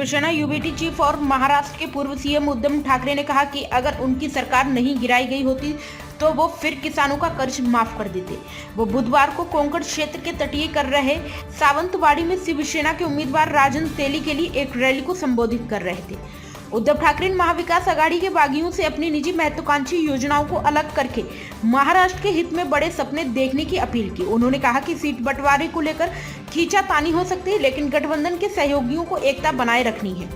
Shiv Sena UBT chief और महाराष्ट्र के पूर्व सीएम उद्धव ठाकरे ने कहा कि अगर उनकी सरकार नहीं गिराई गई होती तो वो फिर किसानों का कर्ज माफ कर देते। वो बुधवार को कोंकण क्षेत्र के तटीय कर रहे सावंतवाड़ी में शिवसेना के उम्मीदवार राजन तेली के लिए एक रैली को संबोधित कर रहे थे। उद्धव ठाकरे ने महाविकास आघाड़ी के बागियों से अपनी निजी महत्वाकांक्षी योजनाओं को अलग करके महाराष्ट्र के हित में बड़े सपने देखने की अपील की। उन्होंने कहा कि सीट बंटवारे को लेकर खींचातानी हो सकती है, लेकिन गठबंधन के सहयोगियों को एकता बनाए रखनी है।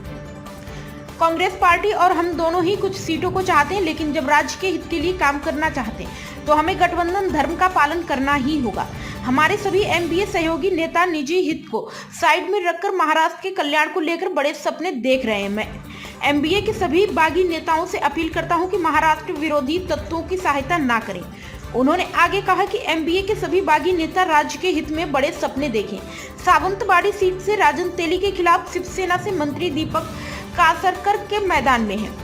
कांग्रेस पार्टी और हम दोनों ही कुछ सीटों को चाहते हैं, लेकिन जब राज्य के हित के लिए काम करना चाहते हैं तो हमें गठबंधन धर्म का पालन करना ही होगा। हमारे सभी एमबीए सहयोगी नेता निजी हित को साइड में रखकर महाराष्ट्र के कल्याण को लेकर बड़े सपने देख रहे हैं। मैं एमबीए के सभी बागी नेताओं से अपील करता हूं कि महाराष्ट्र विरोधी तत्वों की सहायता ना करें। उन्होंने आगे कहा कि एमबीए के सभी बागी नेता राज्य के हित में बड़े सपने देखें। सावंतवाड़ी सीट से राजन तेली के खिलाफ शिवसेना से मंत्री दीपक कासरकर के मैदान में है।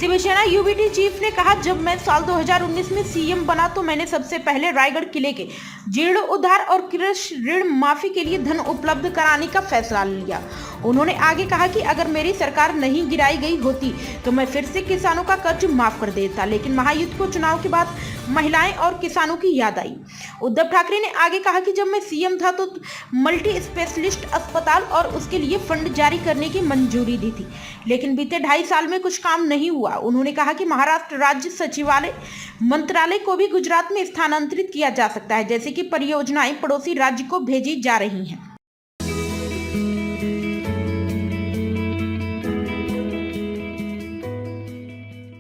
शिवसेना यूबीटी चीफ ने कहा, जब मैं साल 2019 में सीएम बना तो मैंने सबसे पहले रायगढ़ किले के जीर्णोद्धार और कृषि ऋण माफी के लिए धन उपलब्ध कराने का फैसला लिया। उन्होंने आगे कहा कि अगर मेरी सरकार नहीं गिराई गई होती तो मैं फिर से किसानों का कर्ज माफ कर देता, लेकिन महायुद्ध को चुनाव के बाद महिलाएं और किसानों की याद आई। उद्धव ठाकरे ने आगे कहा कि जब मैं सीएम था तो मल्टी स्पेशलिस्ट अस्पताल और उसके लिए फंड जारी करने की मंजूरी दी थी, लेकिन बीते 2.5 साल में कुछ काम नहीं हुआ। उन्होंने कहा कि महाराष्ट्र राज्य सचिवालय मंत्रालय को भी गुजरात में स्थानांतरित किया जा सकता है, जैसे कि परियोजनाएं पड़ोसी राज्य को भेजी जा रही हैं।